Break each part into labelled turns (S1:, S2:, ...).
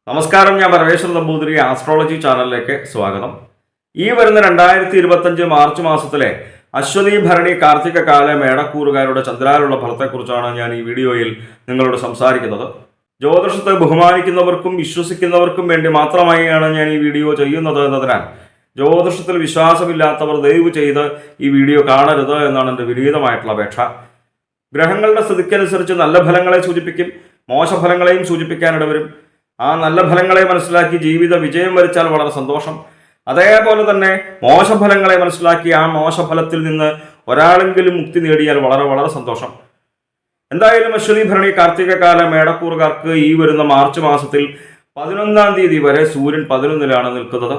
S1: നമസ്കാരം, ഞാൻ പരമേശ്വർ നമ്പൂതിരി ആസ്ട്രോളജി ചാനലിലേക്ക് സ്വാഗതം. ഈ വരുന്ന 2025 മാർച്ച് മാസത്തിലെ അശ്വതി ഭരണി കാർത്തിക കാല മേടക്കൂറുകാരുടെ ചന്ദ്രാലുള്ള ഫലത്തെക്കുറിച്ചാണ് ഞാൻ ഈ വീഡിയോയിൽ നിങ്ങളോട് സംസാരിക്കുന്നത്. ജ്യോതിഷത്തെ ബഹുമാനിക്കുന്നവർക്കും വിശ്വസിക്കുന്നവർക്കും വേണ്ടി മാത്രമായാണ് ഞാൻ ഈ വീഡിയോ ചെയ്യുന്നത് എന്നതിനാൽ ജ്യോതിഷത്തിൽ വിശ്വാസമില്ലാത്തവർ ദയവ് ചെയ്ത് ഈ വീഡിയോ കാണരുത് എന്നാണ് എൻ്റെ വിനീതമായിട്ടുള്ള അപേക്ഷ. ഗ്രഹങ്ങളുടെ സ്ഥിതിക്കനുസരിച്ച് നല്ല ഫലങ്ങളെ സൂചിപ്പിക്കും, മോശഫലങ്ങളെയും സൂചിപ്പിക്കാനിടവരും. ആ നല്ല ഫലങ്ങളെ മനസ്സിലാക്കി ജീവിത വിജയം വരിച്ചാൽ വളരെ സന്തോഷം. അതേപോലെ തന്നെ മോശഫലങ്ങളെ മനസ്സിലാക്കി ആ മോശഫലത്തിൽ നിന്ന് ഒരാളെങ്കിലും മുക്തി നേടിയാൽ വളരെ വളരെ സന്തോഷം. എന്തായാലും അശ്വതി ഭരണി കാർത്തിക കാല മേടക്കൂറുകാർക്ക് ഈ വരുന്ന മാർച്ച് മാസത്തിൽ 11-ാം തീയതി വരെ സൂര്യൻ 11-ലാണ് നിൽക്കുന്നത്.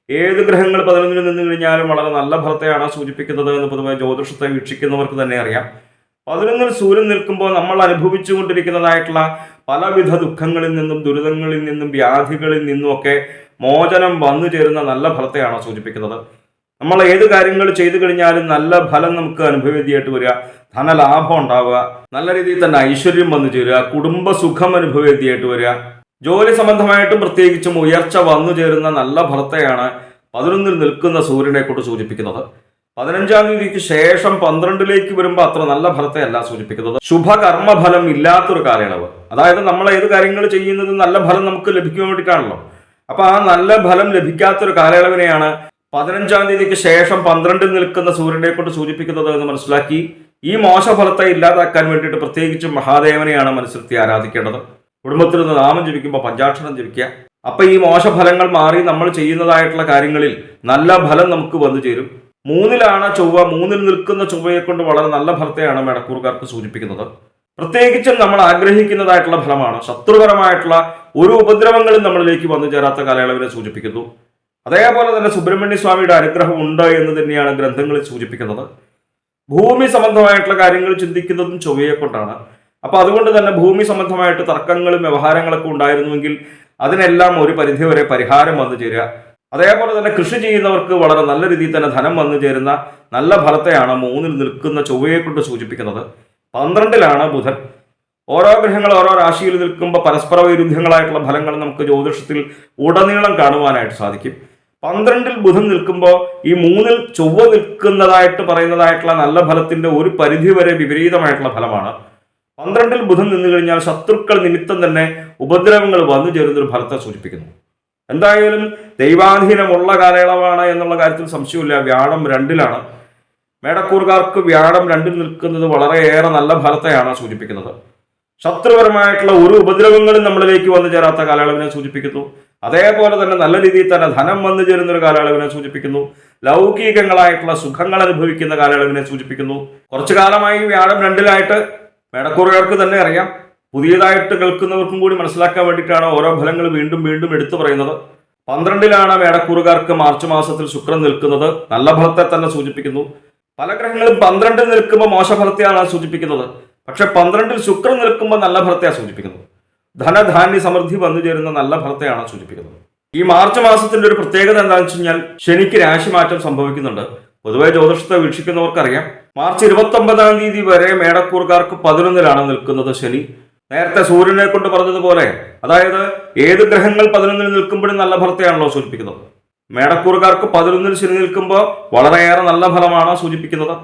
S1: ഏത് ഗ്രഹങ്ങൾ 11-ൽ നിന്ന് കഴിഞ്ഞാലും വളരെ നല്ല ഫലത്തെയാണ് സൂചിപ്പിക്കുന്നത് എന്ന് പൊതുവെ ജ്യോതിഷത്തെ വീക്ഷിക്കുന്നവർക്ക് തന്നെ അറിയാം. 11-ൽ സൂര്യൻ നിൽക്കുമ്പോൾ നമ്മൾ അനുഭവിച്ചുകൊണ്ടിരിക്കുന്നതായിട്ടുള്ള പലവിധ ദുഃഖങ്ങളിൽ നിന്നും ദുരിതങ്ങളിൽ നിന്നും വ്യാധികളിൽ നിന്നുമൊക്കെ മോചനം വന്നു ചേരുന്ന നല്ല ഫലത്തെയാണ് സൂചിപ്പിക്കുന്നത്. നമ്മൾ ഏത് കാര്യങ്ങൾ ചെയ്തു കഴിഞ്ഞാലും നല്ല ഫലം നമുക്ക് അനുഭവേദ്യമായിട്ട് വരിക, ധനലാഭം ഉണ്ടാവുക, നല്ല രീതിയിൽ തന്നെ ഐശ്വര്യം വന്നു ചേരുക, കുടുംബസുഖം അനുഭവേദ്യമായിട്ട് വരിക, ജോലി സംബന്ധമായിട്ടും പ്രത്യേകിച്ചും ഉയർച്ച വന്നു ചേരുന്ന നല്ല ഫലത്തെയാണ് 11-ൽ നിൽക്കുന്ന സൂര്യനെ കൊണ്ട് സൂചിപ്പിക്കുന്നത്. 15-ാം തീയതിക്ക് ശേഷം 12-ലേക്ക് വരുമ്പോൾ അത്ര നല്ല ഫലത്തെ അല്ല സൂചിപ്പിക്കുന്നത്. ശുഭകർമ്മഫലം ഇല്ലാത്തൊരു കാലയളവ്, അതായത് നമ്മൾ ഏത് കാര്യങ്ങൾ ചെയ്യുന്നത് നല്ല ഫലം നമുക്ക് ലഭിക്കാൻ വേണ്ടിയിട്ടാണല്ലോ. അപ്പൊ ആ നല്ല ഫലം ലഭിക്കാത്തൊരു കാലയളവിനെയാണ് 15-ാം തീയതിക്ക് ശേഷം 12-ൽ നിൽക്കുന്ന സൂര്യനെ കൊണ്ട് സൂചിപ്പിക്കുന്നത് എന്ന് മനസ്സിലാക്കി ഈ മോശഫലത്തെ ഇല്ലാതാക്കാൻ വേണ്ടിയിട്ട് പ്രത്യേകിച്ചും മഹാദേവനെയാണ് മനസ്സിലെത്തി ആരാധിക്കേണ്ടത്. കുടുംബത്തിൽ നിന്ന് നാമം ജപിക്കുമ്പോൾ പഞ്ചാക്ഷരം ജപിക്കുക. അപ്പൊ ഈ മോശഫലങ്ങൾ മാറി നമ്മൾ ചെയ്യുന്നതായിട്ടുള്ള കാര്യങ്ങളിൽ നല്ല ഫലം നമുക്ക് വന്നു ചേരും. 3-ലാണ് ചൊവ്വ. 3-ൽ നിൽക്കുന്ന ചൊവ്വയെ കൊണ്ട് വളരെ നല്ല ഫലത്തെയാണ് മേടക്കൂറുകാർക്ക് സൂചിപ്പിക്കുന്നത്. പ്രത്യേകിച്ചും നമ്മൾ ആഗ്രഹിക്കുന്നതായിട്ടുള്ള ഫലമാണ്. ശത്രുപരമായിട്ടുള്ള ഒരു ഉപദ്രവങ്ങളും നമ്മളിലേക്ക് വന്നു ചേരാത്ത കാലയളവിനെ സൂചിപ്പിക്കുന്നു. അതേപോലെ തന്നെ സുബ്രഹ്മണ്യ സ്വാമിയുടെ അനുഗ്രഹം ഉണ്ട് എന്ന് തന്നെയാണ് ഗ്രന്ഥങ്ങളിൽ സൂചിപ്പിക്കുന്നത്. ഭൂമി സംബന്ധമായിട്ടുള്ള കാര്യങ്ങൾ ചിന്തിക്കുന്നതും ചൊവ്വയെ കൊണ്ടാണ്. അപ്പൊ അതുകൊണ്ട് തന്നെ ഭൂമി സംബന്ധമായിട്ട് തർക്കങ്ങളും വ്യവഹാരങ്ങളൊക്കെ ഉണ്ടായിരുന്നുവെങ്കിൽ അതിനെല്ലാം ഒരു പരിധിവരെ പരിഹാരം വന്നു ചേരുക. അതേപോലെ തന്നെ കൃഷി ചെയ്യുന്നവർക്ക് വളരെ നല്ല രീതിയിൽ തന്നെ ധനം വന്നു ചേരുന്ന നല്ല ഫലത്തെയാണ് 3-ൽ നിൽക്കുന്ന ചൊവ്വയെ കൊണ്ട് സൂചിപ്പിക്കുന്നത്. 12-ലാണ് ബുധൻ. ഓരോ ഗ്രഹങ്ങൾ ഓരോ രാശിയിൽ നിൽക്കുമ്പോൾ പരസ്പര വൈരുദ്ധ്യങ്ങളായിട്ടുള്ള ഫലങ്ങൾ നമുക്ക് ജ്യോതിഷത്തിൽ ഉടനീളം കാണുവാനായിട്ട് സാധിക്കും. 12-ൽ ബുധൻ നിൽക്കുമ്പോൾ ഈ 3-ൽ ചൊവ്വ നിൽക്കുന്നതായിട്ട് പറയുന്നതായിട്ടുള്ള നല്ല ഫലത്തിന്റെ ഒരു പരിധി വരെ വിപരീതമായിട്ടുള്ള ഫലമാണ്. 12-ൽ ബുധൻ നിന്നു കഴിഞ്ഞാൽ ശത്രുക്കൾ നിമിത്തം തന്നെ ഉപദ്രവങ്ങൾ വന്നു ചേരുന്നൊരു ഫലത്തെ സൂചിപ്പിക്കുന്നു. എന്തായാലും ദൈവാധീനമുള്ള കാലയളവാണ് എന്നുള്ള കാര്യത്തിൽ സംശയമില്ല. വ്യാഴം 2-ലാണ്. മേടക്കൂറുകാർക്ക് വ്യാഴം 2-ൽ നിൽക്കുന്നത് വളരെയേറെ നല്ല ഫലത്തെയാണ് സൂചിപ്പിക്കുന്നത്. ശത്രുപരമായിട്ടുള്ള ഒരു ഉപദ്രവങ്ങളും നമ്മളിലേക്ക് വന്നു ചേരാത്ത കാലയളവിനെ സൂചിപ്പിക്കുന്നു. അതേപോലെ തന്നെ നല്ല രീതിയിൽ തന്നെ ധനം വന്നു ചേരുന്ന ഒരു കാലയളവിനെ സൂചിപ്പിക്കുന്നു. ലൗകികങ്ങളായിട്ടുള്ള സുഖങ്ങൾ അനുഭവിക്കുന്ന കാലയളവിനെ സൂചിപ്പിക്കുന്നു. കുറച്ചു കാലമായി വ്യാഴം 2-ലായിട്ട് മേടക്കൂറുകാർക്ക് തന്നെ അറിയാം. പുതിയതായിട്ട് കേൾക്കുന്നവർക്കും കൂടി മനസ്സിലാക്കാൻ വേണ്ടിയിട്ടാണ് ഓരോ ഫലങ്ങൾ വീണ്ടും വീണ്ടും എടുത്തു പറയുന്നത്. 12-ലാണ് മേടക്കൂറുകാർക്ക് മാർച്ച് മാസത്തിൽ ശുക്രൻ നിൽക്കുന്നത്. നല്ല ഫലത്തെ തന്നെ സൂചിപ്പിക്കുന്നു. പല ഗ്രഹങ്ങളും 12-ൽ നിൽക്കുമ്പോൾ മോശഫലത്തെയാണ് സൂചിപ്പിക്കുന്നത്. പക്ഷെ 12-ൽ ശുക്രൻ നിൽക്കുമ്പോൾ നല്ല ഫലത്തെയാണ് സൂചിപ്പിക്കുന്നത്. ധനധാന്യ സമൃദ്ധി വന്നു ചേരുന്ന നല്ല ഫലത്തെയാണ് സൂചിപ്പിക്കുന്നത്. ഈ മാർച്ച് മാസത്തിന്റെ ഒരു പ്രത്യേകത എന്താണെന്ന് വെച്ച് കഴിഞ്ഞാൽ ശനിക്ക് രാശിമാറ്റം സംഭവിക്കുന്നുണ്ട്. പൊതുവെ ജ്യോതിഷത്തെ വീക്ഷിക്കുന്നവർക്കറിയാം. മാർച്ച് 29-ാം തീയതി വരെ മേടക്കൂറുകാർക്ക് 11-ലാണ് നിൽക്കുന്നത് ശനി. നേരത്തെ സൂര്യനെ കൊണ്ട് പറഞ്ഞതുപോലെ, അതായത് ഏത് ഗ്രഹങ്ങൾ 11-ൽ നിൽക്കുമ്പോഴും നല്ല ഫലത്തെയാണല്ലോ സൂചിപ്പിക്കുന്നത്. മേടക്കൂറുകാർക്ക് 11-ൽ ശനി നിൽക്കുമ്പോൾ വളരെയേറെ നല്ല ഫലമാണ് സൂചിപ്പിക്കുന്നത്.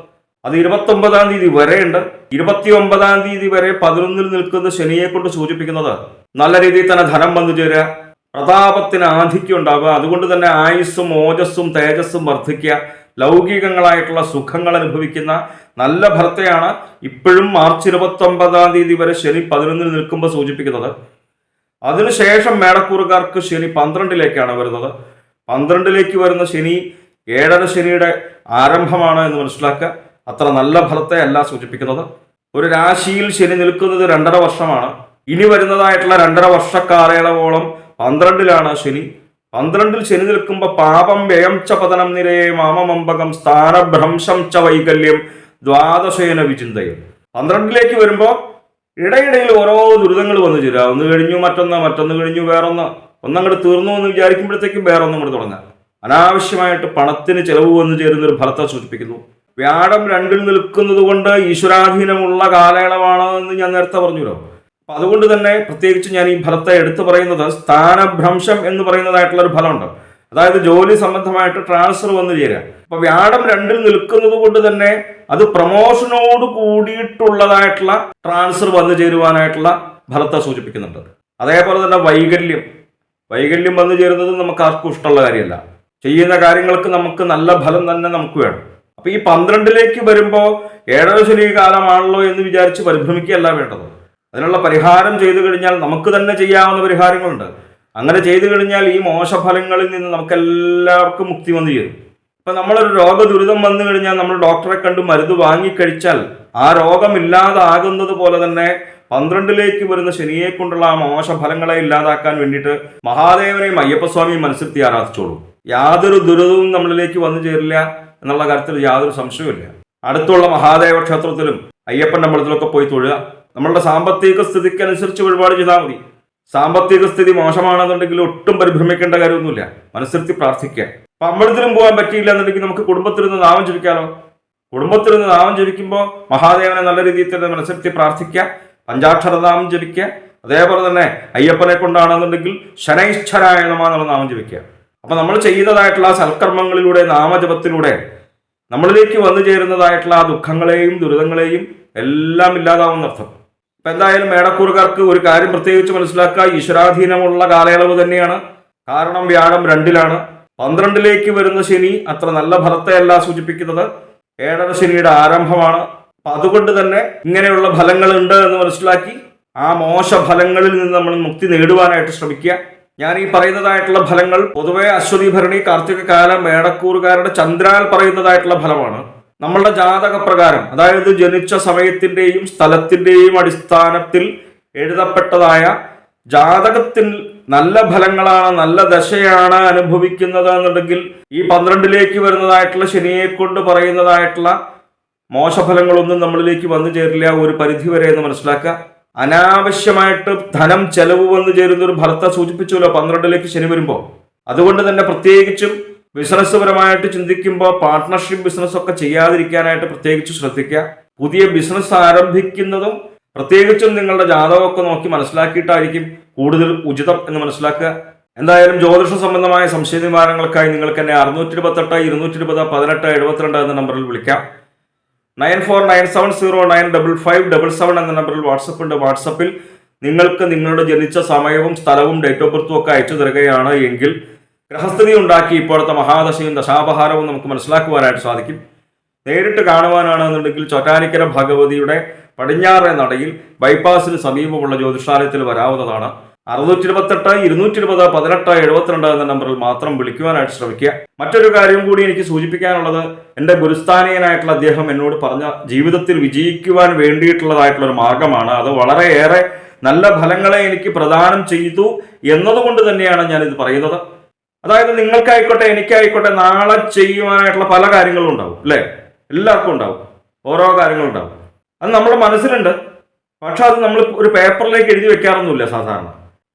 S1: അത് 29-ാം തീയതി വരെയുണ്ട്. 29-ാം തീയതി വരെ 11-ൽ നിൽക്കുന്ന ശനിയെ കൊണ്ട് സൂചിപ്പിക്കുന്നത് നല്ല രീതിയിൽ തന്നെ ധനം വന്നു ചേരുക, പ്രതാപത്തിന് ആധിക്യം ഉണ്ടാവുക, അതുകൊണ്ട് തന്നെ ആയുസ്സും ഓജസ്സും തേജസ്സും വർദ്ധിക്കുക, ലൗകികങ്ങളായിട്ടുള്ള സുഖങ്ങൾ അനുഭവിക്കുന്ന നല്ല ഫലത്തെയാണ് ഇപ്പോഴും മാർച്ച് 29-ാം തീയതി വരെ ശനി 11-ൽ നിൽക്കുമ്പോൾ സൂചിപ്പിക്കുന്നത്. അതിനുശേഷം മേടക്കൂറുകാർക്ക് ശനി 12-ലേക്കാണ് വരുന്നത്. 12-ലേക്ക് വരുന്ന ശനി 7ര ശനിയുടെ ആരംഭമാണ് എന്ന് മനസ്സിലാക്കുക. അത്ര നല്ല ഫലത്തെ അല്ല സൂചിപ്പിക്കുന്നത്. ഒരു രാശിയിൽ ശനി നിൽക്കുന്നത് 2.5 വർഷമാണ്. ഇനി വരുന്നതായിട്ടുള്ള 2.5 വർഷക്കാലയളവോളം 12-ലാണ് ശനി. 12-ൽ ശനി നിൽക്കുമ്പോൾ പാപം വ്യയം ച പതനം നിരയെ മാമമമ്പകം സ്ഥാനഭ്രംശം ച വൈകല്യം ദ്വാദശേന വിചിന്തയും. 12-ലേക്ക് വരുമ്പോൾ ഇടയിടയിൽ ഓരോ ദുരിതങ്ങൾ വന്നു ചേരുക. ഒന്ന് കഴിഞ്ഞു മറ്റൊന്ന് കഴിഞ്ഞു വേറൊന്ന്, ഒന്നങ്ങോട്ട് തീർന്നു എന്ന് വിചാരിക്കുമ്പോഴത്തേക്കും വേറൊന്നും അങ്ങോട്ട് തുടങ്ങാം. അനാവശ്യമായിട്ട് പണത്തിന് ചെലവ് വന്നു ചേരുന്ന ഒരു ഫലത്തെ സൂചിപ്പിക്കുന്നു. വ്യാഴം 2-ൽ നിൽക്കുന്നത് കൊണ്ട് ഈശ്വരാധീനമുള്ള കാലയളവാണ് എന്ന് ഞാൻ നേരത്തെ പറഞ്ഞല്ലോ. അപ്പം അതുകൊണ്ട് തന്നെ പ്രത്യേകിച്ച് ഞാൻ ഈ ഫലത്തെ എടുത്തു പറയുന്നത് സ്ഥാനഭ്രംശം എന്ന് പറയുന്നതായിട്ടുള്ള ഒരു ഫലമുണ്ട്. അതായത് ജോലി സംബന്ധമായിട്ട് ട്രാൻസ്ഫർ വന്നു ചേരുക. അപ്പൊ വ്യാഴം 2-ൽ നിൽക്കുന്നത് കൊണ്ട് തന്നെ അത് പ്രമോഷനോട് കൂടിയിട്ടുള്ളതായിട്ടുള്ള ട്രാൻസ്ഫർ വന്നു ചേരുവാനായിട്ടുള്ള ഫലത്തെ സൂചിപ്പിക്കുന്നുണ്ട്. അതേപോലെ തന്നെ വൈകല്യം വന്നു ചേരുന്നത് നമുക്ക് ആർക്കും ഇഷ്ടമുള്ള കാര്യമല്ല. ചെയ്യുന്ന കാര്യങ്ങൾക്ക് നമുക്ക് നല്ല ഫലം തന്നെ നമുക്ക് വേണം. അപ്പൊ ഈ 12ലേക്ക് വരുമ്പോൾ 7ാം ശനി കാലമാണല്ലോ എന്ന് വിചാരിച്ച് പരിഭ്രമിക്കുകയല്ല വേണ്ടത്. അതിനുള്ള പരിഹാരം ചെയ്തു കഴിഞ്ഞാൽ നമുക്ക് തന്നെ ചെയ്യാവുന്ന പരിഹാരങ്ങളുണ്ട്. അങ്ങനെ ചെയ്തു കഴിഞ്ഞാൽ ഈ മോശഫലങ്ങളിൽ നിന്ന് നമുക്ക് എല്ലാവർക്കും മുക്തി വന്നു ചേരും. ഇപ്പൊ നമ്മളൊരു രോഗദുരിതം വന്നു കഴിഞ്ഞാൽ നമ്മൾ ഡോക്ടറെ കണ്ട് മരുന്ന് വാങ്ങിക്കഴിച്ചാൽ ആ രോഗം ഇല്ലാതാകുന്നത് പോലെ തന്നെ 12ലേക്ക് വരുന്ന ശനിയെ കൊണ്ടുള്ള ആ മോശഫലങ്ങളെ ഇല്ലാതാക്കാൻ വേണ്ടിയിട്ട് മഹാദേവനെയും അയ്യപ്പസ്വാമിയും മനസ്സിരുത്തി ആരാധിച്ചോളൂ. യാതൊരു ദുരിതവും നമ്മളിലേക്ക് വന്നു ചേരില്ല എന്നുള്ള കാര്യത്തിൽ യാതൊരു സംശയവുമില്ല. അടുത്തുള്ള മഹാദേവ ക്ഷേത്രത്തിലും അയ്യപ്പൻ്റെ അമ്പലത്തിലൊക്കെ പോയി തൊഴുക. നമ്മളുടെ സാമ്പത്തിക സ്ഥിതിക്കനുസരിച്ച് വഴിപാട് ചെയ്താൽ മതി. സാമ്പത്തിക സ്ഥിതി മോശമാണെന്നുണ്ടെങ്കിൽ ഒട്ടും പരിഭ്രമിക്കേണ്ട കാര്യമൊന്നുമില്ല. മനസ്സിരുത്തി പ്രാർത്ഥിക്കുക. അപ്പൊ അമ്പലത്തിലും പോകാൻ പറ്റിയില്ല എന്നുണ്ടെങ്കിൽ നമുക്ക് കുടുംബത്തിലിരുന്ന് നാമം ജപിക്കാലോ. കുടുംബത്തിലിരുന്ന് നാമം ജപിക്കുമ്പോൾ മഹാദേവനെ നല്ല രീതിയിൽ തന്നെ മനസ്സിരുത്തി പ്രാർത്ഥിക്കുക. പഞ്ചാക്ഷരനാമം ജപിക്കുക. അതേപോലെ തന്നെ അയ്യപ്പനെ കൊണ്ടാണെന്നുണ്ടെങ്കിൽ ശനൈശ്വരായ നമഃ എന്നുള്ള നാമം ജപിക്കുക. അപ്പൊ നമ്മൾ ചെയ്യുന്നതായിട്ടുള്ള സൽക്കർമ്മങ്ങളിലൂടെ നാമജപത്തിലൂടെ നമ്മളിലേക്ക് വന്നു ചേരുന്നതായിട്ടുള്ള ആ ദുഃഖങ്ങളെയും ദുരിതങ്ങളെയും എല്ലാം ഇല്ലാതാവുന്നർത്ഥം. ഇപ്പൊ എന്തായാലും മേടക്കൂറുകാർക്ക് ഒരു കാര്യം പ്രത്യേകിച്ച് മനസ്സിലാക്കുക, ഈശ്വരാധീനമുള്ള കാലയളവ് തന്നെയാണ്. കാരണം വ്യാഴം 2-ലാണ്. 12ലേക്ക് വരുന്ന ശനി അത്ര നല്ല ഫലത്തെയല്ല സൂചിപ്പിക്കുന്നത്, 7ാം ശനിയുടെ ആരംഭമാണ്. അപ്പൊ അതുകൊണ്ട് തന്നെ ഇങ്ങനെയുള്ള ഫലങ്ങളുണ്ട് എന്ന് മനസ്സിലാക്കി ആ മോശ ഫലങ്ങളിൽ നിന്ന് നമ്മൾ മുക്തി നേടുവാനായിട്ട് ശ്രമിക്കുക. ഞാൻ ഈ പറയുന്നതായിട്ടുള്ള ഫലങ്ങൾ പൊതുവെ അശ്വതി ഭരണി കാർത്തിക കാലം മേടക്കൂറുകാരുടെ ചന്ദ്രാൽ പറയുന്നതായിട്ടുള്ള ഫലമാണ്. നമ്മളുടെ ജാതക പ്രകാരം, അതായത് ജനിച്ച സമയത്തിന്റെയും സ്ഥലത്തിന്റെയും അടിസ്ഥാനത്തിൽ എഴുതപ്പെട്ടതായ ജാതകത്തിൽ നല്ല ഫലങ്ങളാണ്, നല്ല ദശയാണ് അനുഭവിക്കുന്നത് എന്നുണ്ടെങ്കിൽ ഈ 12ലേക്ക് വരുന്നതായിട്ടുള്ള ശനിയെ കൊണ്ട് പറയുന്നതായിട്ടുള്ള മോശഫലങ്ങളൊന്നും നമ്മളിലേക്ക് വന്നു ചേരില്ല ഒരു പരിധി വരെ എന്ന് മനസ്സിലാക്കുക. അനാവശ്യമായിട്ട് ധനം ചെലവ് വന്നു ചേരുന്ന ഒരു ഫലത്തെ സൂചിപ്പിച്ചല്ലോ 12ലേക്ക് ശനി വരുമ്പോൾ. അതുകൊണ്ട് തന്നെ പ്രത്യേകിച്ചും ബിസിനസ് പരമായിട്ട് ചിന്തിക്കുമ്പോൾ പാർട്ട്ണർഷിപ്പ് ബിസിനസ് ഒക്കെ ചെയ്യാതിരിക്കാനായിട്ട് പ്രത്യേകിച്ച് ശ്രദ്ധിക്കുക. പുതിയ ബിസിനസ് ആരംഭിക്കുന്നതും പ്രത്യേകിച്ചും നിങ്ങളുടെ ജാതകമൊക്കെ നോക്കി മനസ്സിലാക്കിയിട്ടായിരിക്കും കൂടുതൽ ഉചിതം എന്ന് മനസ്സിലാക്കുക. എന്തായാലും ജ്യോതിഷ സംബന്ധമായ സംശയ നിവാരണങ്ങൾക്കായി നിങ്ങൾക്ക് എന്നെ 628 220 18 72 എന്ന നമ്പറിൽ വിളിക്കാം. 9497095577 എന്ന നമ്പറിൽ വാട്സപ്പ് ഉണ്ട്. വാട്സപ്പിൽ നിങ്ങൾക്ക് നിങ്ങളുടെ ജനിച്ച സമയവും സ്ഥലവും ഡേറ്റ് ഓഫ് ബർത്തും ഒക്കെ അയച്ചു തരികയാണ് എങ്കിൽ ഗ്രഹസ്ഥിതി ഉണ്ടാക്കി ഇപ്പോഴത്തെ മഹാദശയും ദശാപഹാരവും നമുക്ക് മനസ്സിലാക്കുവാനായിട്ട് സാധിക്കും. നേരിട്ട് കാണുവാനാണെന്നുണ്ടെങ്കിൽ ചോറ്റാനിക്കര ഭഗവതിയുടെ പടിഞ്ഞാറേ നടയിൽ ബൈപ്പാസിന് സമീപമുള്ള ജ്യോതിഷാലയത്തിൽ വരാവുന്നതാണ്. 628 220 18 72 എന്ന നമ്പറിൽ മാത്രം വിളിക്കുവാനായിട്ട് ശ്രമിക്കുക. മറ്റൊരു കാര്യം കൂടി എനിക്ക് സൂചിപ്പിക്കാനുള്ളത്, എൻ്റെ ഗുരുസ്ഥാനീയനായിട്ടുള്ള അദ്ദേഹം എന്നോട് പറഞ്ഞ ജീവിതത്തിൽ വിജയിക്കുവാൻ വേണ്ടിയിട്ടുള്ളതായിട്ടുള്ള ഒരു മാർഗമാണ്. അത് വളരെയേറെ നല്ല ഫലങ്ങളെ എനിക്ക് പ്രദാനം ചെയ്തു എന്നതുകൊണ്ട് തന്നെയാണ് ഞാനിത് പറയുന്നത്. അതായത് നിങ്ങൾക്കായിക്കോട്ടെ എനിക്കായിക്കോട്ടെ നാളെ ചെയ്യുവാനായിട്ടുള്ള പല കാര്യങ്ങളും ഉണ്ടാവും, അല്ലേ? എല്ലാവർക്കും ഉണ്ടാവും, ഓരോ കാര്യങ്ങളുണ്ടാവും. അത് നമ്മുടെ മനസ്സിലുണ്ട്. പക്ഷെ അത് നമ്മൾ ഒരു പേപ്പറിലേക്ക് എഴുതി വെക്കാറൊന്നുമില്ല സാധാരണ.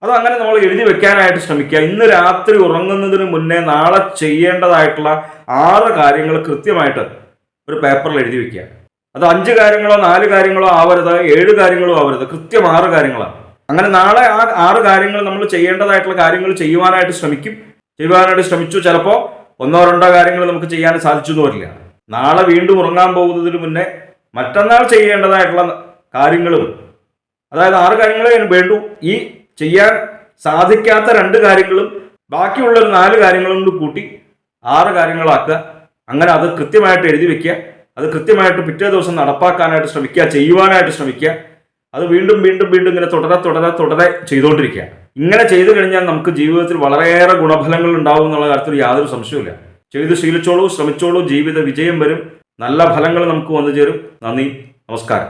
S1: അതങ്ങനെ നമ്മൾ എഴുതി വെക്കാനായിട്ട് ശ്രമിക്കുക. ഇന്ന് രാത്രി ഉറങ്ങുന്നതിന് മുന്നേ നാളെ ചെയ്യേണ്ടതായിട്ടുള്ള 6 കാര്യങ്ങൾ കൃത്യമായിട്ട് ഒരു പേപ്പറിൽ എഴുതി വെക്കുക. അത് 5 കാര്യങ്ങളോ 4 കാര്യങ്ങളോ ആവരുത്, 7 കാര്യങ്ങളോ ആവരുത്, കൃത്യം 6 കാര്യങ്ങളാണ്. അങ്ങനെ നാളെ ആ 6 കാര്യങ്ങൾ നമ്മൾ ചെയ്യേണ്ടതായിട്ടുള്ള കാര്യങ്ങൾ ചെയ്യുവാനായിട്ട് ശ്രമിച്ചു. ചിലപ്പോൾ 1-2 കാര്യങ്ങൾ നമുക്ക് ചെയ്യാൻ സാധിച്ചു എന്ന് വരില്ല. നാളെ വീണ്ടും ഉറങ്ങാൻ പോകുന്നതിന് മുന്നേ മറ്റന്നാൾ ചെയ്യേണ്ടതായിട്ടുള്ള കാര്യങ്ങളും, അതായത് 6 കാര്യങ്ങളെ വേണ്ടു. ഈ ചെയ്യാൻ സാധിക്കാത്ത 2 കാര്യങ്ങളും ബാക്കിയുള്ളൊരു 4 കാര്യങ്ങളും കൂടി കൂട്ടി 6 കാര്യങ്ങളാക്കുക. അങ്ങനെ അത് കൃത്യമായിട്ട് എഴുതി വെക്കുക. അത് കൃത്യമായിട്ട് പിറ്റേ ദിവസം നടപ്പാക്കാനായിട്ട് ശ്രമിക്കുക, ചെയ്യുവാനായിട്ട് ശ്രമിക്കുക. അത് വീണ്ടും ഇങ്ങനെ തുടരെ ചെയ്തുകൊണ്ടിരിക്കുക. ഇങ്ങനെ ചെയ്തു കഴിഞ്ഞാൽ നമുക്ക് ജീവിതത്തിൽ വളരെയേറെ ഗുണഫലങ്ങൾ ഉണ്ടാവും എന്നുള്ള കാര്യത്തിൽ യാതൊരു സംശയവുമില്ല. ചെയ്ത് ശീലിച്ചോളൂ, ശ്രമിച്ചോളൂ, ജീവിത വിജയം വരും, നല്ല ഫലങ്ങൾ നമുക്ക് വന്നു ചേരും. നന്ദി, നമസ്കാരം.